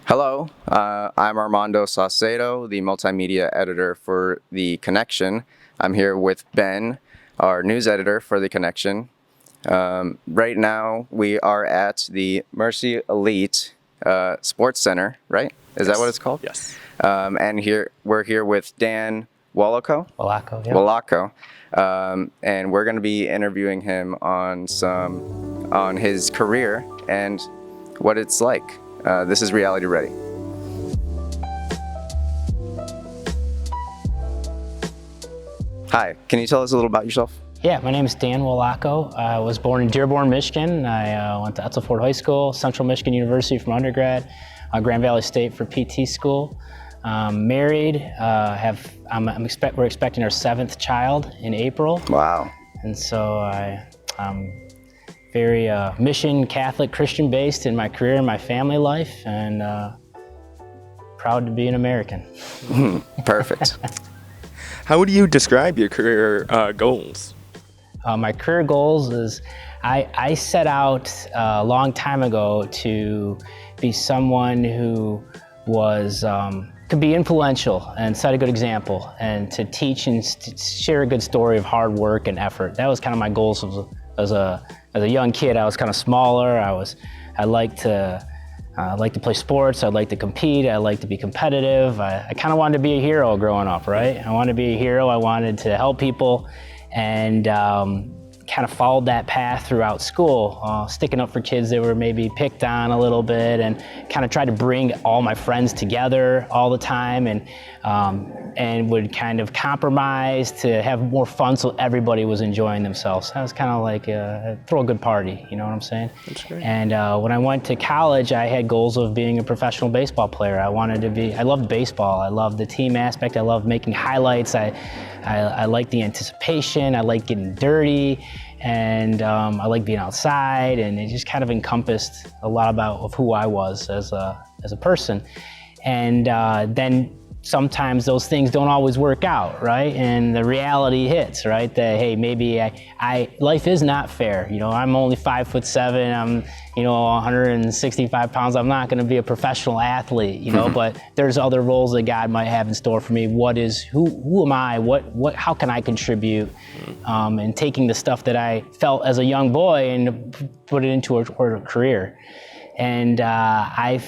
Hello, I'm Armando Saucedo, the Multimedia Editor for The Connection. I'm here with Ben, our news editor for The Connection. Right now, we are at the Mercy Elite Sports Center, right? Is that what it's called? Yes. And we're here with Dan Wolocko. Wolocko, yeah. Wolocko. And we're going to be interviewing him on his career and what it's like. This is Reality Ready. Hi, can you tell us a little about yourself? Yeah, my name is Dan Wolocko. I was born in Dearborn, Michigan. I went to Etzelford High School, Central Michigan University from undergrad, Grand Valley State for PT school. Married, we're expecting our 7th child in April. Wow. And so I'm very mission, Catholic, Christian based in my career and my family life, and proud to be an American. Perfect. How would you describe your career goals? My career goals is I set out a long time ago to be someone who was could be influential and set a good example, and to teach and share a good story of hard work and effort. That was kind of my goals as a young kid. I was kind of smaller. I liked to play sports. I liked to compete. I liked to be competitive. I kind of wanted to be a hero growing up, right? I wanted to be a hero. I wanted to help people, and kind of followed that path throughout school, sticking up for kids that were maybe picked on a little bit, and kind of tried to bring all my friends together all the time, and would kind of compromise to have more fun so everybody was enjoying themselves. That was kind of like throw a good party, you know what I'm saying? That's great. And when I went to college, I had goals of being a professional baseball player. I loved baseball. I loved the team aspect. I loved making highlights. I liked the anticipation. I liked getting dirty. And I liked being outside, and it just kind of encompassed a lot of who I was as a person. And then sometimes those things don't always work out, right? And the reality hits, right? That, hey, maybe life is not fair. You know, I'm only 5'7". I'm, 165 pounds. I'm not going to be a professional athlete, but there's other roles that God might have in store for me. Who am I? How can I contribute? And taking the stuff that I felt as a young boy and put it into a career. And I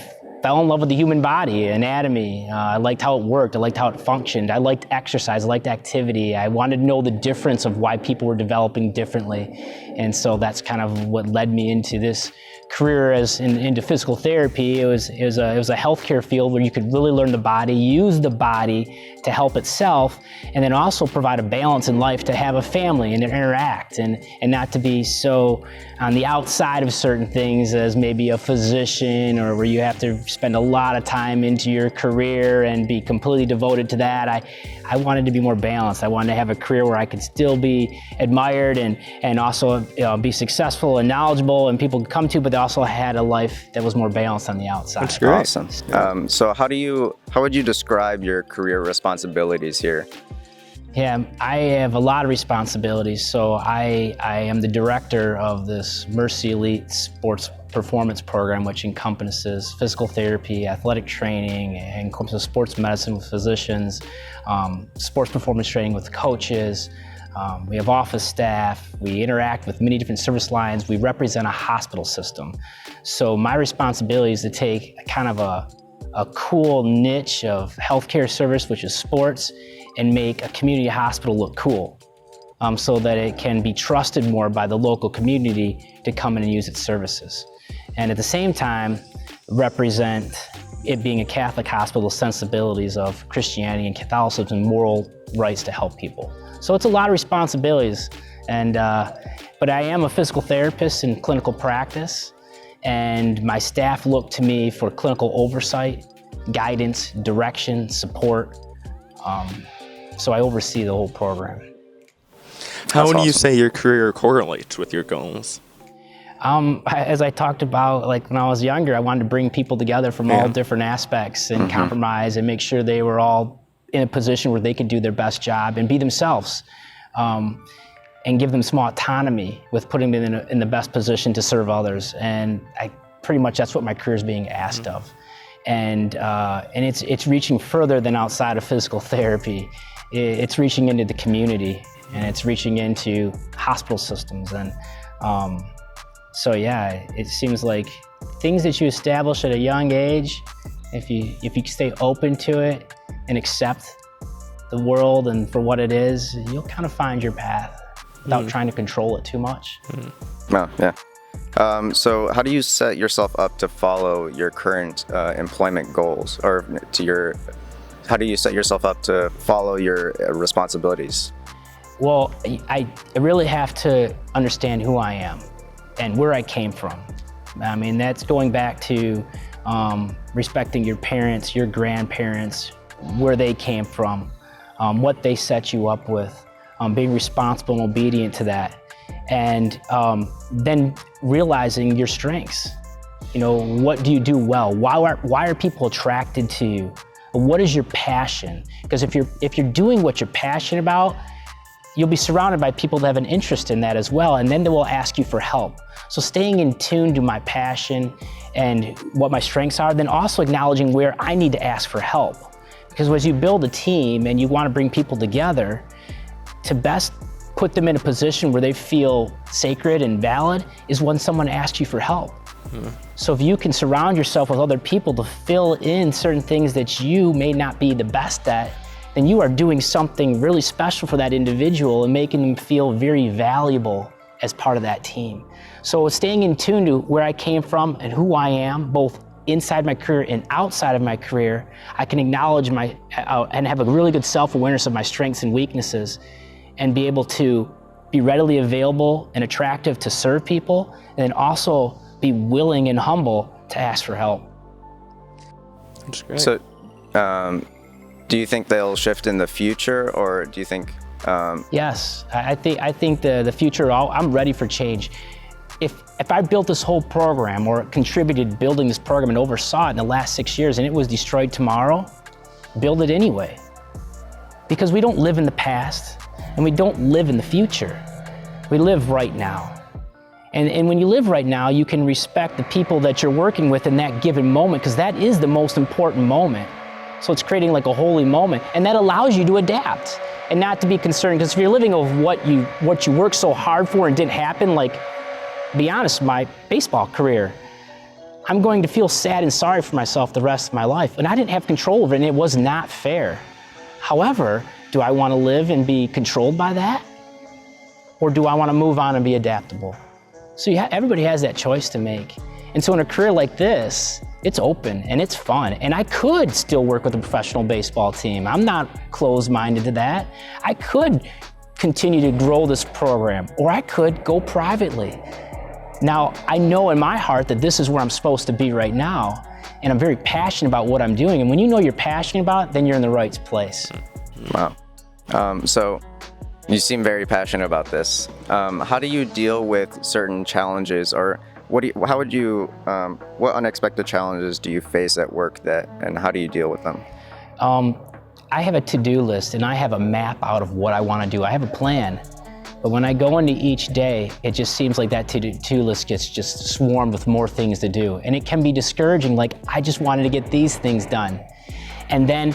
fell in love with the human body, anatomy. I liked how it worked. I liked how it functioned. I liked exercise. I liked activity. I wanted to know the difference of why people were developing differently. And so that's kind of what led me into this career into physical therapy. It was a healthcare field where you could really learn the body, use the body to help itself, and then also provide a balance in life to have a family and to interact, and not to be so on the outside of certain things as maybe a physician, or where you have to spend a lot of time into your career and be completely devoted to that. I wanted to be more balanced. I wanted to have a career where I could still be admired and also be successful and knowledgeable, and people could come to, but they also had a life that was more balanced on the outside. That's great. Awesome. So how would you describe your career responsibilities here? Yeah, I have a lot of responsibilities. So I am the director of this Mercy Elite Sports Performance Program, which encompasses physical therapy, athletic training, and encompasses sports medicine with physicians, sports performance training with coaches. We have office staff. We interact with many different service lines. We represent a hospital system. So my responsibility is to take kind of a cool niche of healthcare service, which is sports, and make a community hospital look cool, so that it can be trusted more by the local community to come in and use its services. And at the same time, represent it being a Catholic hospital, sensibilities of Christianity and Catholicism and moral rights to help people. So it's a lot of responsibilities, but I am a physical therapist in clinical practice, and my staff look to me for clinical oversight, guidance, direction, support. So I oversee the whole program. How would you say your career correlates with your goals? As I talked about, like when I was younger, I wanted to bring people together from all different aspects and compromise and make sure they were all in a position where they could do their best job and be themselves, and give them some autonomy with putting them in the best position to serve others. And pretty much that's what my career is being asked of. and it's reaching further than outside of physical therapy. It's reaching into the community, and it's reaching into hospital systems. And so yeah, it seems like things that you establish at a young age, if you stay open to it and accept the world and for what it is, you'll kind of find your path without trying to control it too much. Oh, yeah. So how do you set yourself up to follow your current employment goals, or how do you set yourself up to follow your responsibilities? Well, I really have to understand who I am and where I came from. I mean, that's going back to respecting your parents, your grandparents, where they came from, what they set you up with, being responsible and obedient to that. And then realizing your strengths. You know, what do you do well? Why are people attracted to you? What is your passion? Because if you're doing what you're passionate about, you'll be surrounded by people that have an interest in that as well, and then they will ask you for help. So staying in tune to my passion and what my strengths are, then also acknowledging where I need to ask for help. Because as you build a team and you want to bring people together, to best put them in a position where they feel sacred and valid is when someone asks you for help. So if you can surround yourself with other people to fill in certain things that you may not be the best at, then you are doing something really special for that individual and making them feel very valuable as part of that team. So staying in tune to where I came from and who I am, both inside my career and outside of my career, I can acknowledge and have a really good self-awareness of my strengths and weaknesses, and be able to be readily available and attractive to serve people, and then also be willing and humble to ask for help. That's great. So, do you think they'll shift in the future, or do you think? Yes, I think the future. I'm ready for change. If I built this whole program or contributed building this program and oversaw it in the last 6 years and it was destroyed tomorrow, build it anyway. Because we don't live in the past and we don't live in the future. We live right now. And when you live right now, you can respect the people that you're working with in that given moment, because that is the most important moment. So it's creating like a holy moment, and that allows you to adapt and not to be concerned. Because if you're living of what you worked so hard for and didn't happen, like, be honest, my baseball career, I'm going to feel sad and sorry for myself the rest of my life. And I didn't have control over it, and it was not fair. However, do I want to live and be controlled by that? Or do I want to move on and be adaptable? So everybody has that choice to make. And so in a career like this, it's open and it's fun. And I could still work with a professional baseball team. I'm not closed-minded to that. I could continue to grow this program, or I could go privately. Now, I know in my heart that this is where I'm supposed to be right now, and I'm very passionate about what I'm doing. And when you know you're passionate about it, then you're in the right place. Wow. So you seem very passionate about this. How do you deal with certain challenges, or what unexpected challenges do you face at work and how do you deal with them? I have a to-do list, and I have a map out of what I want to do. I have a plan. But when I go into each day, it just seems like that to-do list gets just swarmed with more things to do. And it can be discouraging, like, I just wanted to get these things done. And then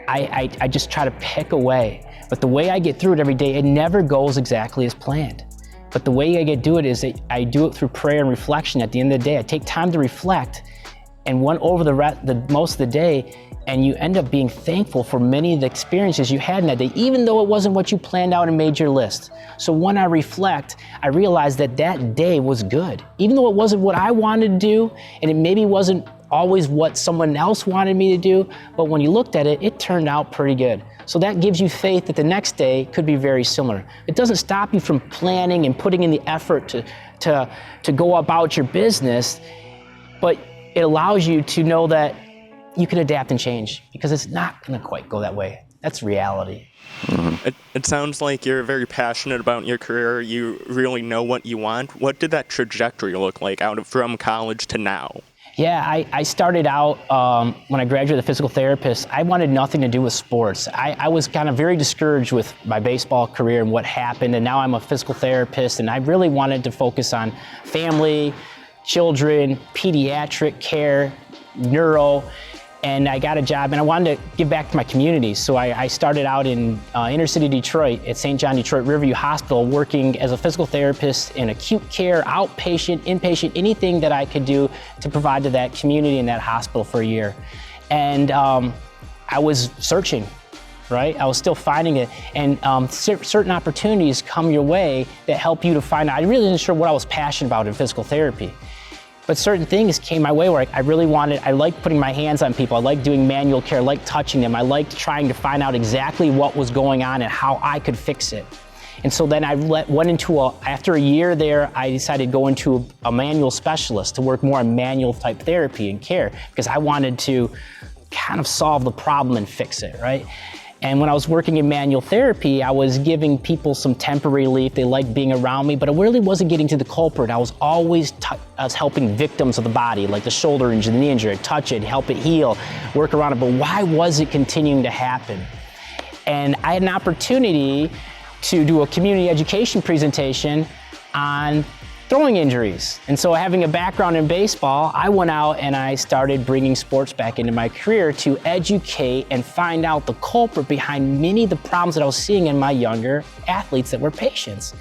I just try to pick away. But the way I get through it every day, it never goes exactly as planned. But the way I get to do it is that I do it through prayer and reflection. At the end of the day, I take time to reflect and went over the most of the day, and you end up being thankful for many of the experiences you had in that day, even though it wasn't what you planned out and made your list. So when I reflect, I realize that that day was good. Even though it wasn't what I wanted to do, and it maybe wasn't always what someone else wanted me to do, but when you looked at it, it turned out pretty good. So that gives you faith that the next day could be very similar. It doesn't stop you from planning and putting in the effort to go about your business, but it allows you to know that you can adapt and change, because it's not going to quite go that way. That's reality. Mm-hmm. It sounds like you're very passionate about your career. You really know what you want. What did that trajectory look like from college to now? Yeah, I started out, when I graduated as a physical therapist, I wanted nothing to do with sports. I was kind of very discouraged with my baseball career and what happened, and now I'm a physical therapist, and I really wanted to focus on family, children, pediatric care, neuro, and I got a job, and I wanted to give back to my community. So I started out in inner city Detroit at St. John Detroit Riverview Hospital, working as a physical therapist in acute care, outpatient, inpatient, anything that I could do to provide to that community in that hospital for a year. And I was searching, right? I was still finding it, and certain opportunities come your way that help you to find out. I really wasn't sure what I was passionate about in physical therapy, but certain things came my way where I really wanted, I liked putting my hands on people, I liked doing manual care, I liked touching them, I liked trying to find out exactly what was going on and how I could fix it. And so then I went into after a year there, I decided to go into a manual specialist to work more on manual type therapy and care, because I wanted to kind of solve the problem and fix it, right? And when I was working in manual therapy, I was giving people some temporary relief. They liked being around me, but I really wasn't getting to the culprit. I was always helping victims of the body, like the shoulder injury, the knee injury, touch it, help it heal, work around it. But why was it continuing to happen? And I had an opportunity to do a community education presentation on throwing injuries. And so, having a background in baseball, I went out and I started bringing sports back into my career to educate and find out the culprit behind many of the problems that I was seeing in my younger athletes that were patients.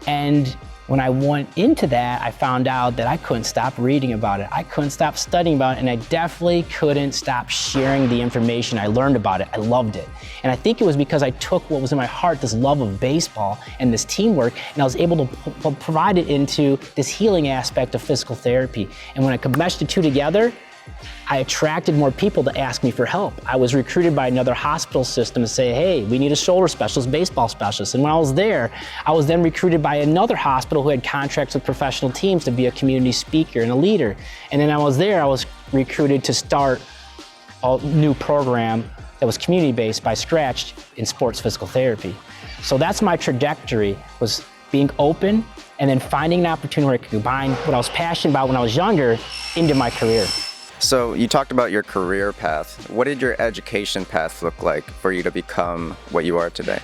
And when I went into that, I found out that I couldn't stop reading about it. I couldn't stop studying about it, and I definitely couldn't stop sharing the information I learned about it. I loved it. And I think it was because I took what was in my heart, this love of baseball and this teamwork, and I was able to provide it into this healing aspect of physical therapy. And when I could mesh the two together, I attracted more people to ask me for help. I was recruited by another hospital system to say, hey, we need a shoulder specialist, baseball specialist. And when I was there, I was then recruited by another hospital who had contracts with professional teams to be a community speaker and a leader. And then I was there, I was recruited to start a new program that was community-based by scratch in sports physical therapy. So that's my trajectory, was being open and then finding an opportunity where I could combine what I was passionate about when I was younger into my career. So you talked about your career path. What did your education path look like for you to become what you are today?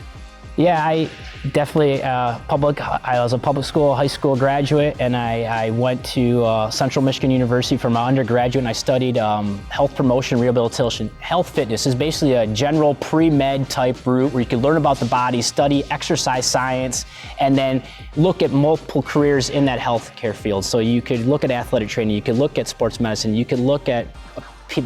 Yeah, I definitely I was a public school, high school graduate, and I went to Central Michigan University for my undergraduate, and I studied health promotion, rehabilitation. Health fitness is basically a general pre-med type route where you can learn about the body, study exercise science, and then look at multiple careers in that healthcare field. So you could look at athletic training, you could look at sports medicine, you could look at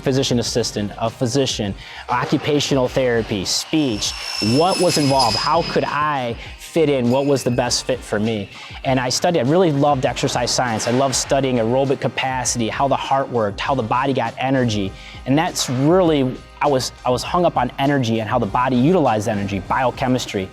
physician assistant, a physician, occupational therapy, speech. What was involved? How could I fit in? What was the best fit for me? And I really loved exercise science. I loved studying aerobic capacity, how the heart worked, how the body got energy. And that's really, I was hung up on energy and how the body utilized energy, biochemistry.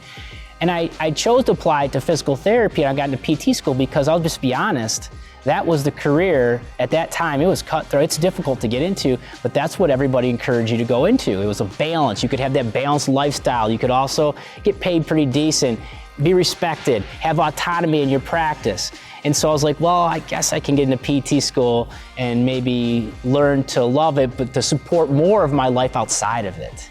And I chose to apply it to physical therapy, and I got into PT school because I'll just be honest, that was the career at that time. It was cutthroat. It's difficult to get into, but that's what everybody encouraged you to go into. It was a balance. You could have that balanced lifestyle. You could also get paid pretty decent, be respected, have autonomy in your practice. And so I was like, well, I guess I can get into PT school and maybe learn to love it, but to support more of my life outside of it.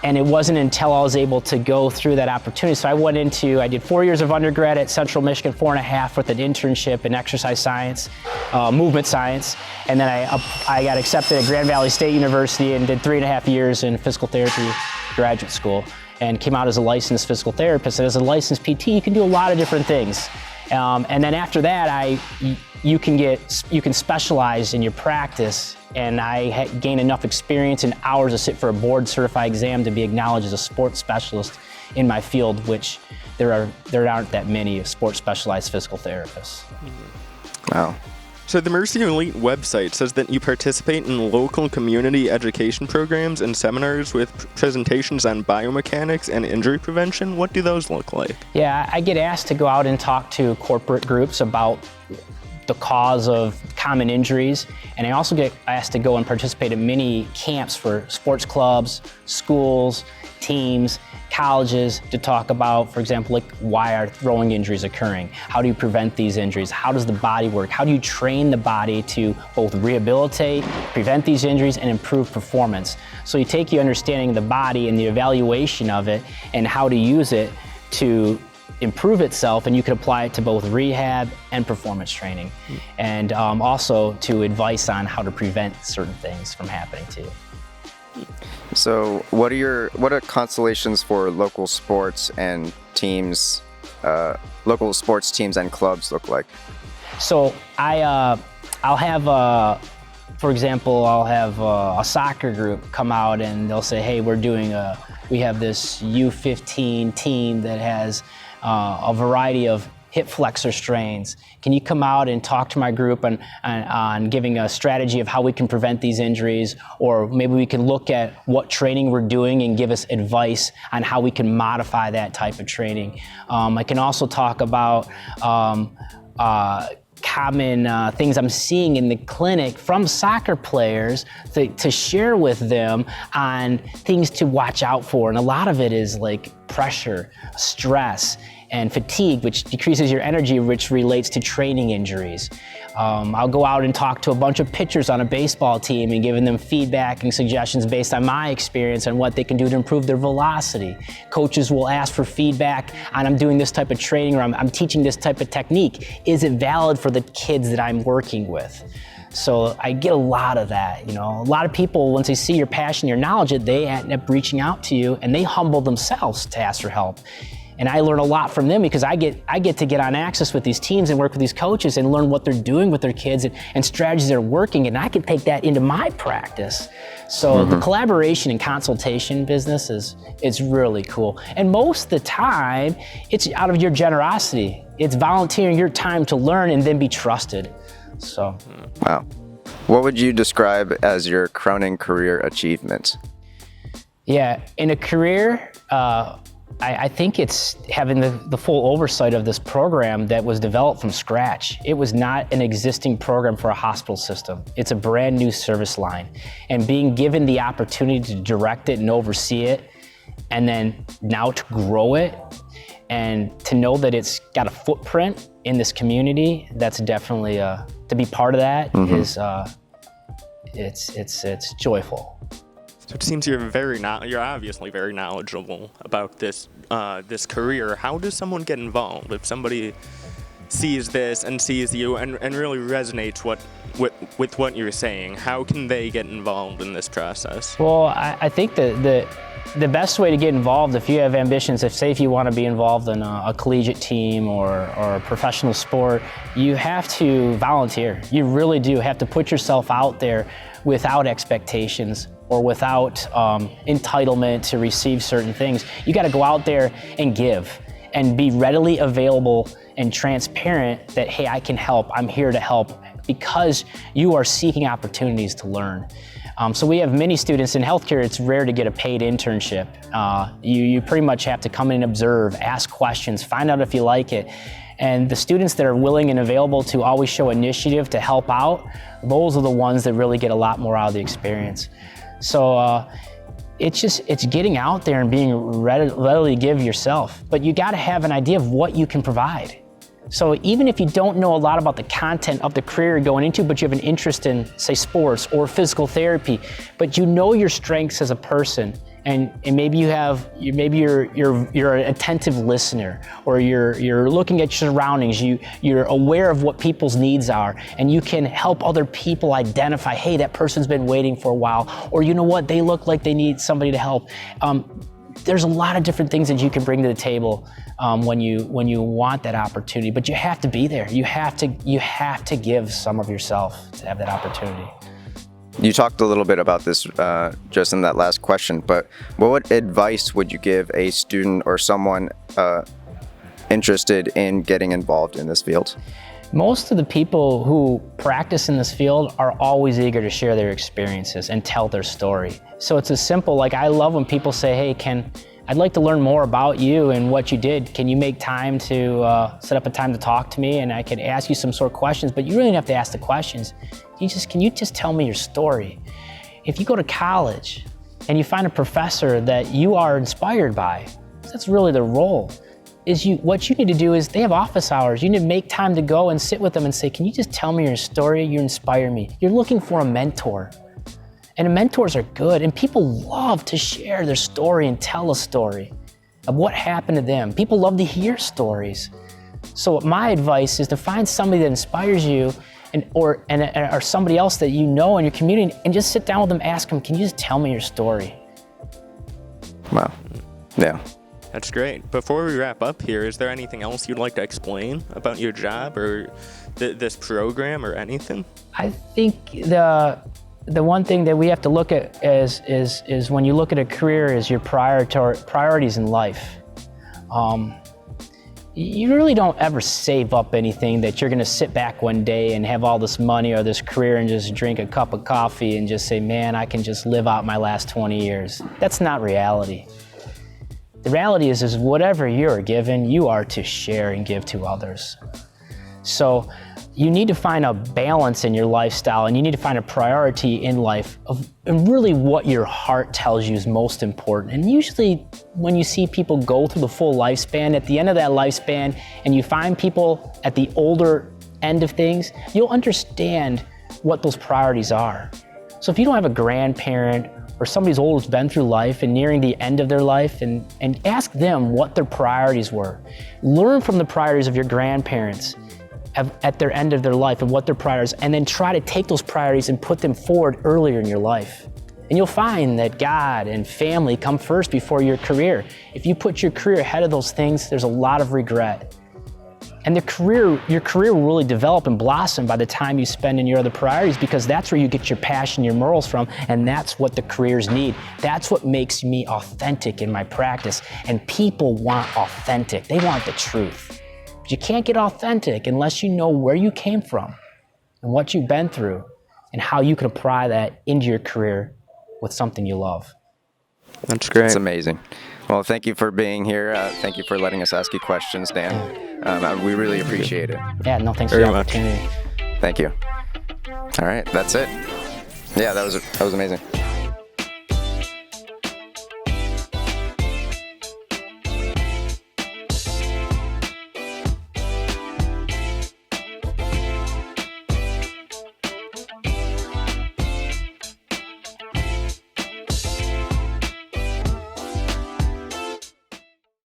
And it wasn't until I was able to go through that opportunity. So I did 4 years of undergrad at Central Michigan, 4.5 with an internship in exercise science, movement science. And then I got accepted at Grand Valley State University and did 3.5 years in physical therapy graduate school and came out as a licensed physical therapist. And as a licensed PT, you can do a lot of different things. And then after that, you can specialize in your practice, and I gained enough experience and hours to sit for a board certified exam to be acknowledged as a sports specialist in my field, which there aren't that many sports specialized physical therapists. Wow. So the Mercy Elite website says that you participate in local community education programs and seminars with presentations on biomechanics and injury prevention. What do those look like? Yeah, I get asked to go out and talk to corporate groups about the cause of common injuries, and I also get asked to go and participate in many camps for sports clubs, schools, teams, colleges to talk about, for example, like why are throwing injuries occurring? How do you prevent these injuries? How does the body work? How do you train the body to both rehabilitate, prevent these injuries, and improve performance? So you take your understanding of the body and the evaluation of it and how to use it to improve itself, and you can apply it to both rehab and performance training, and also to advice on how to prevent certain things from happening to you. So what are constellations for local sports and teams, local sports teams and clubs look like? So I'll have for example, I'll have a soccer group come out and they'll say, hey, we have this U15 team that has a variety of hip flexor strains. Can you come out and talk to my group on giving a strategy of how we can prevent these injuries? Or maybe we can look at what training we're doing and give us advice on how we can modify that type of training. I can also talk about common things I'm seeing in the clinic from soccer players to share with them on things to watch out for. And a lot of it is like pressure, stress, and fatigue, which decreases your energy, which relates to training injuries. I'll go out and talk to a bunch of pitchers on a baseball team and giving them feedback and suggestions based on my experience on what they can do to improve their velocity. Coaches will ask for feedback on, I'm doing this type of training, or I'm teaching this type of technique. Is it valid for the kids that I'm working with? So I get a lot of that. A lot of people, once they see your passion, your knowledge, they end up reaching out to you and they humble themselves to ask for help. And I learn a lot from them because I get to get on access with these teams and work with these coaches and learn what they're doing with their kids and strategies that are working, and I can take that into my practice. So the collaboration and consultation business is really cool. And most of the time, it's out of your generosity. It's volunteering your time to learn and then be trusted. So. Wow. What would you describe as your crowning career achievement? Yeah, in a career, I think it's having the full oversight of this program that was developed from scratch. It was not an existing program for a hospital system. It's a brand new service line. And being given the opportunity to direct it and oversee it, and then now to grow it, and to know that it's got a footprint in this community, that's definitely, to be part of that is, it's joyful. So it seems you're obviously very knowledgeable about this career. How does someone get involved? If somebody sees this and sees you and really resonates with what you're saying, how can they get involved in this process? Well, I think the best way to get involved, if you have ambitions, if you want to be involved in a collegiate team or a professional sport, you have to volunteer. You really do have to put yourself out there without expectations or without entitlement to receive certain things. You got to go out there and give and be readily available and transparent that, hey, I can help, I'm here to help, because you are seeking opportunities to learn. So we have many students in healthcare. It's rare to get a paid internship. You pretty much have to come in and observe, ask questions, find out if you like it. And the students that are willing and available to always show initiative to help out, those are the ones that really get a lot more out of the experience. So it's getting out there and being readily give yourself, but you got to have an idea of what you can provide. So even if you don't know a lot about the content of the career you're going into, but you have an interest in, say, sports or physical therapy, but you know your strengths as a person, and maybe you're an attentive listener, or you're looking at your surroundings, you're aware of what people's needs are, and you can help other people identify, hey, that person's been waiting for a while, or you know what, they look like they need somebody to help. There's a lot of different things that you can bring to the table when you want that opportunity, but you have to be there. You have to give some of yourself to have that opportunity. You talked a little bit about this just in that last question, but what advice would you give a student or someone interested in getting involved in this field? Most of the people who practice in this field are always eager to share their experiences and tell their story. So it's as simple, like I love when people say, hey, I'd like to learn more about you and what you did. Can you make time to set up a time to talk to me, and I could ask you some sort of questions, but you really don't have to ask the questions. Can you just tell me your story? If you go to college and you find a professor that you are inspired by, that's really the role. What you need to do is, they have office hours. You need to make time to go and sit with them and say, can you just tell me your story? You inspire me. You're looking for a mentor. And mentors are good, and people love to share their story and tell a story. of what happened to them. People love to hear stories. So my advice is to find somebody that inspires you or somebody else that you know in your community, and just sit down with them, ask them, can you just tell me your story? Wow. Yeah. That's great. Before we wrap up here, is there anything else you'd like to explain about your job or this program or anything? I think the one thing that we have to look at is when you look at a career is your priorities in life. You really don't ever save up anything that you're going to sit back one day and have all this money or this career and just drink a cup of coffee and just say, man, I can just live out my last 20 years. That's not reality. The reality is whatever you're given, you are to share and give to others. So you need to find a balance in your lifestyle, and you need to find a priority in life and really what your heart tells you is most important. And usually when you see people go through the full lifespan, at the end of that lifespan, and you find people at the older end of things, you'll understand what those priorities are. So if you don't have a grandparent or somebody's old who's been through life and nearing the end of their life, and ask them what their priorities were. Learn from the priorities of your grandparents at their end of their life and what their priorities, and then try to take those priorities and put them forward earlier in your life. And you'll find that God and family come first before your career. If you put your career ahead of those things, there's a lot of regret. And your career will really develop and blossom by the time you spend in your other priorities, because that's where you get your passion, your morals from, and that's what the careers need. That's what makes me authentic in my practice. And people want authentic. They want the truth. But you can't get authentic unless you know where you came from and what you've been through and how you can apply that into your career with something you love. That's great. It's amazing. Well, thank you for being here. Thank you for letting us ask you questions, Dan. We really appreciate it. Yeah, no, thanks for the opportunity. Thank you. All right, that's it. Yeah, that was amazing.